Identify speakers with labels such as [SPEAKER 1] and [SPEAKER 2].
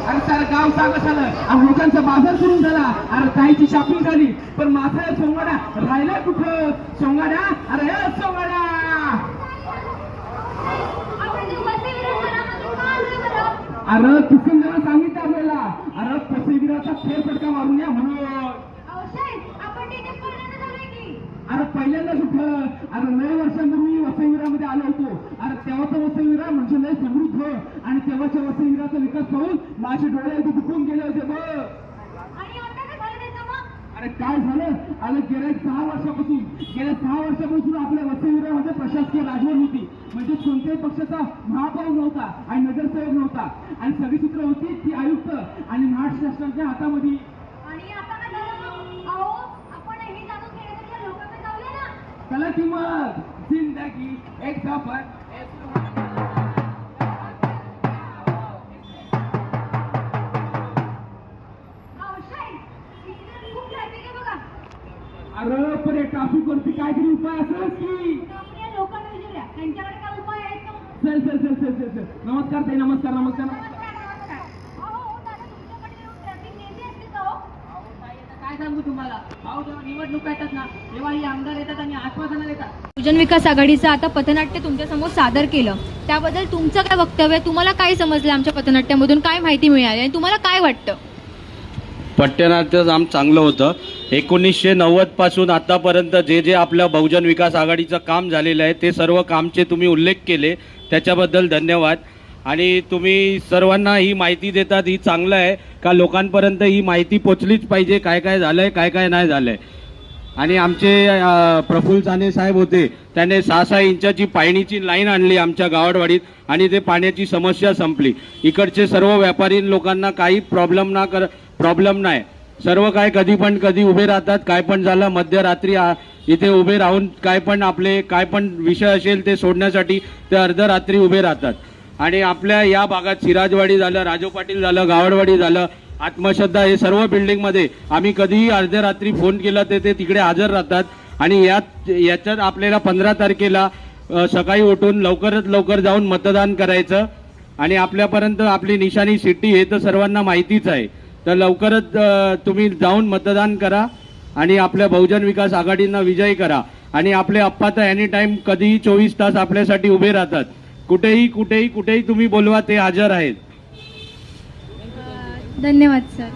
[SPEAKER 1] अरे सारं गाव सांगत झालं आणि लोकांचा बाजार सुरू झाला. अरे काहीची शॉपिंग झाली पण माझा सोंगाडा राहिला कुठं? सोंगाडा, अरे सोंगाडा. अरे किसून जरा सांगितलं आपल्याला. अरे पसईविराचा फेरफटका मारून या म्हणून. अरे पहिल्यांदा कुठं? अरे लय वर्षांपूर्वी वसईविरामध्ये आलो होतो. अरे तेव्हाचा वसईविरा म्हणजे लय समृद्ध आणि तेव्हाच्या वसईविराचा विकास पाहून माझे डोळे अगदी दुखून गेले होते बघ. अरे काय झालं? अरे गेल्या 6 वर्षापासून आपल्या वसईविरामध्ये प्रशासकीय राजवट होती. म्हणजे कोणत्याही पक्षाचा महापौर नव्हता आणि नगरसेवक नव्हता आणि सगळी सूत्र होती ती आयुक्त आणि महाराष्ट्र शासनाच्या हातामध्ये. चला की मग, जिंदगी एक सफर. अरे पण या ट्रॅफिक वरती काहीतरी उपाय असेल की? चल चल चल चल चल चल. नमस्कार ताई, नमस्कार नमस्कार.
[SPEAKER 2] काय सांगू तुम्हाला, अहो जेव्हा निवडणुका येतात ना तेव्हा ही आमदार येतात आणि आश्वासनं देतात.
[SPEAKER 3] बहुजन विकास आघाडीचं आता पथनाट्य तुमच्या समोर सादर केलं, त्याबद्दल तुमचं काय वक्तव्य आहे? तुम्हाला काय समजलं आमच्या पथनाट्यामधून? काय माहिती मिळाली आणि तुम्हाला काय वाटतं?
[SPEAKER 4] पथनाट्य आम चांगलं होतं. 1990 पासून आतापर्यंत जे जे आपल्या बहुजन विकास आघाडीचं काम झालेलं आहे ते सर्व कामचे तुम्ही उल्लेख केले, त्याच्याबद्दल धन्यवाद. आणि तुम्ही सर्वांना ही माहिती देतात, ही चांगलं आहे का लोकांपर्यंत ही माहिती पोचलीच पाहिजे, काय काय झालं आहे काय काय नाही झालं आहे. आणि आमचे प्रफुल्ल साने साहेब होते, त्याने 6-6 इंचाची पाणीची लाईन आणली आमच्या गावडवाडीत आणि ते पाण्याची समस्या संपली. इकडचे सर्व व्यापारी लोकांना काही प्रॉब्लेम नाही. सर्व कधी उभे राहतात, काय पण झालं मध्यरात्री इथे उभे राहून काय पण विषय असेल ते सोडण्यासाठी ते अर्धरात्री उभे राहतात. आणि आपल्या या भागात सिराजवाडी झालं, राजू पाटील झालं, गावडवाडी झालं, आत्मश्रद्धा, हे सर्व बिल्डिंगमध्ये आम्ही कधीही अर्धरात्री फोन केला ते तिकडे हजर राहतात. आणि याच्यात आपल्याला 15 तारखेला सकाळी उठून लवकरात लवकर जाऊन मतदान करायचं. आणि आपल्यापर्यंत आपली निशाणी सिटी हे तर सर्वांना माहितीच आहे, तर लवकरच तुम्ही जाऊन मतदान करा आणि आपल्या बहुजन विकास आघाडींना विजयी करा. आणि आपले अप्पा तर एनी टाइम कधीही 24 तास आपल्यासाठी उभे राहतात. कुठेही तुम्ही बोलवा, ते हजर आहेत.
[SPEAKER 3] धन्यवाद सर.